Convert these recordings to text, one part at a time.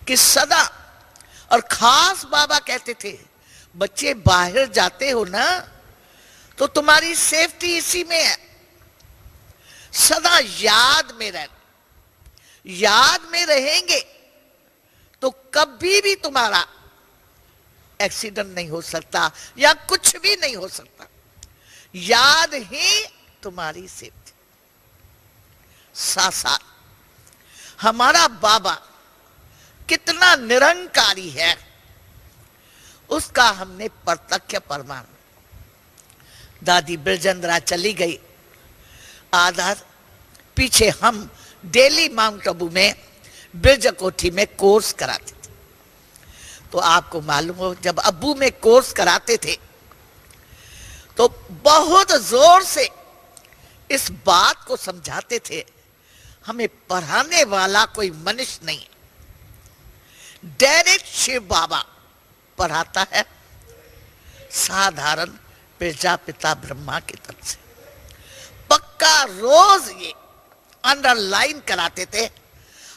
कि सदा, और खास बाबा कहते थे, बच्चे बाहर जाते हो ना तो तुम्हारी सेफ्टी इसी में है, सदा याद में रहना। याद में रहेंगे तो कभी भी तुम्हारा एक्सीडेंट नहीं हो सकता या कुछ भी नहीं हो सकता। याद ही तुम्हारी सेफ्टी। साथ साथ हमारा बाबा कितना निरंकारी है उसका हमने प्रत्यक्ष प्रमाण। दादी बिरजेंद्रा चली गई, आधार पीछे हम डेली माउंट आबू में बिरज कोठी में कोर्स कराते थे। तो आपको मालूम हो, जब अब्बू में कोर्स कराते थे तो बहुत जोर से इस बात को समझाते थे, हमें पढ़ाने वाला कोई मनुष्य नहीं है, डायरेक्ट शिव बाबा पढ़ाता है, साधारण प्रजापिता ब्रह्मा की तरफ से। पक्का रोज ये अंडरलाइन कराते थे,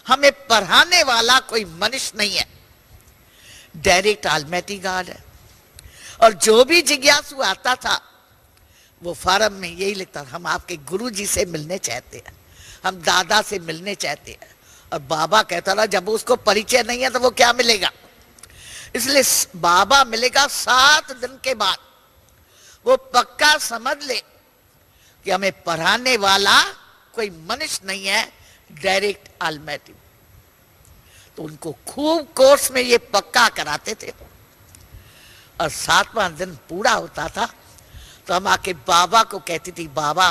हमें पढ़ाने वाला कोई मनुष्य नहीं है, डायरेक्ट ऑलमाइटी गॉड है। और जो भी जिज्ञासु आता था वो फार्म में यही लिखता, हम आपके गुरु जी से मिलने चाहते हैं, हम दादा से मिलने चाहते हैं। और बाबा कहता था जब उसको परिचय नहीं है तो वो क्या मिलेगा। इसलिए बाबा मिलेगा 7 दिन के बाद, वो पक्का समझ ले कि हमें पढ़ाने वाला कोई मनुष्य नहीं है, डायरेक्ट ऑलमाइटी। तो उनको खूब कोर्स में ये पक्का कराते थे। और 7वां दिन पूरा होता था तो हम आके बाबा को कहती थी, बाबा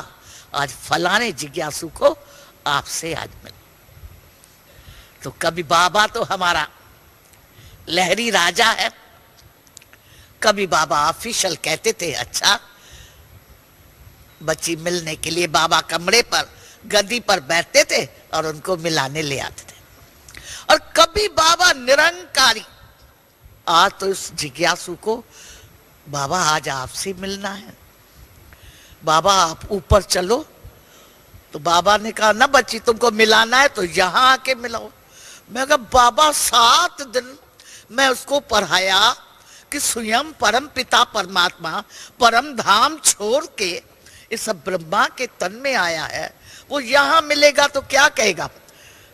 आज फलाने जिज्ञासु को आपसे आज मिल। तो कभी बाबा तो हमारा लहरी राजा है, कभी बाबा ऑफिशियल कहते थे। अच्छा, बच्ची मिलने के लिए बाबा कमरे पर गद्दी पर बैठते थे और उनको मिलाने ले आते थे। और कभी बाबा निरंकारी, आज तो इस जिज्ञासु को बाबा आज आपसे मिलना है, बाबा आप ऊपर चलो। तो बाबा ने कहा ना बच्ची तुमको मिलाना है तो यहां आके मिलाओ। मैं कहा बाबा 7 दिन मैं उसको पढ़ाया कि स्वयं परम पिता परमात्मा परम धाम छोड़ के इस ब्रह्मा के तन में आया है, वो यहां मिलेगा तो क्या कहेगा।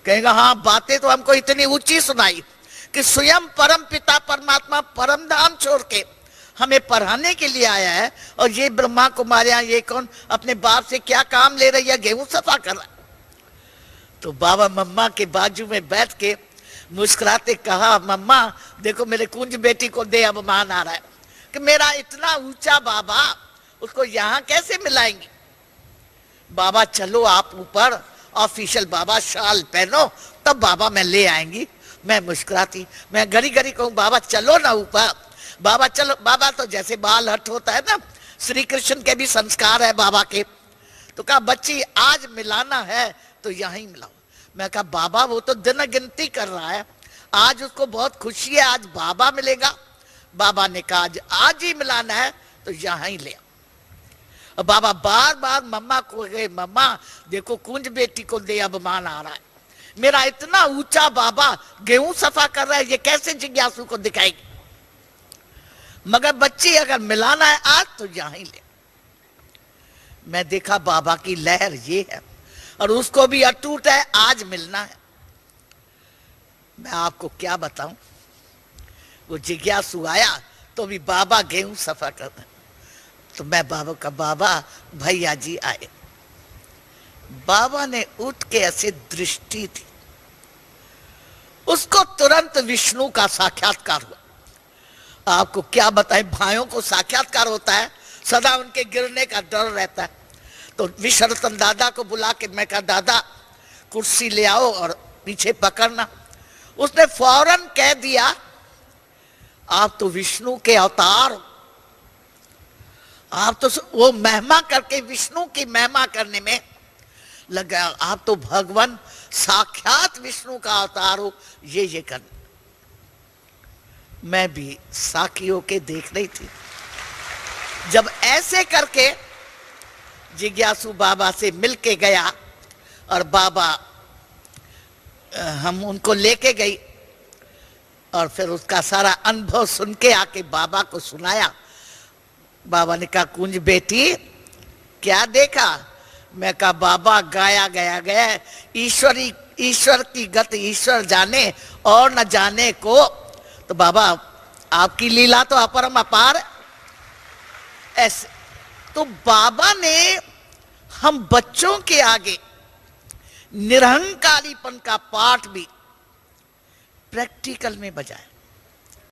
कहेगा हाँ बातें तो हमको इतनी ऊंची सुनाई कि स्वयं परम पिता परमात्मा परम धाम छोड़ के हमें पढ़ाने के लिए आया है, और ये ब्रह्मा कुमारियां ये कौन अपने बाप से क्या काम ले रही है, गेहूं सफा कर रहा है। तो बाबा मम्मा के बाजू में बैठ के मुस्कुराते कहा, मम्मा देखो मेरे कुंज बेटी को दे अवमान आ रहा है कि मेरा इतना ऊंचा बाबा उसको यहां कैसे मिलाएंगे। बाबा चलो आप ऊपर, ऑफिशियल बाबा शाल पहनो तब बाबा मैं ले आएंगी। मैं मुस्कुराती, मैं घड़ी घड़ी कहूँ बाबा चलो ना ऊपर, बाबा चलो। बाबा तो जैसे बाल हट होता है ना, श्री कृष्ण के भी संस्कार है बाबा के। तो कहा बच्ची आज मिलाना है तो यहीं मिलाओ। मैं कहा बाबा वो तो दिन गिनती कर रहा है, आज उसको बहुत खुशी है, आज बाबा मिलेगा। बाबा ने कहा आज ही मिलाना है तो यहां ही ले आओ। और बाबा बार बार मम्मा को गए, मम्मा देखो कुंज बेटी को दे अवमान आ रहा है, मेरा इतना ऊंचा बाबा गेहूं सफा कर रहा है, ये कैसे जिज्ञासु को दिखाएगी। मगर बच्ची अगर मिलाना है आज तो यहां ही ले। मैं देखा बाबा की लहर ये है, और उसको भी अटूट है, आज मिलना है। मैं आपको क्या बताऊं, वो जिज्ञासु आया तो भी बाबा गेहूं सफा कर रहे। तो मैं बाबा का, बाबा भैया जी आए। बाबा ने उठ के ऐसे दृष्टि थी, उसको तुरंत विष्णु का साक्षात्कार हुआ। आपको क्या बताएं, भाइयों को साक्षात्कार होता है, सदा उनके गिरने का डर रहता है। तो विश्वरतन दादा को बुला के मैं कहा दादा कुर्सी ले आओ और पीछे पकड़ना। उसने फौरन कह दिया आप तो विष्णु के अवतार हो। आप तो वो महिमा करके विष्णु की महिमा करने में लगा, आप तो भगवान साक्षात विष्णु का अवतार हो, ये करना। मैं भी साखियों के देख रही थी। जब ऐसे करके जिज्ञासु बाबा से मिलके गया और बाबा हम उनको लेके गई, और फिर उसका सारा अनुभव सुन के आके बाबा को सुनाया। बाबा ने कहा कुंज बेटी क्या देखा? मैं कहा बाबा गाया गया गया ईश्वर की गति ईश्वर जाने और न जाने को। तो बाबा आपकी लीला तो अपरम अपार। ऐसे तो बाबा ने हम बच्चों के आगे निरहंकारीपन का पाठ भी प्रैक्टिकल में बजाया।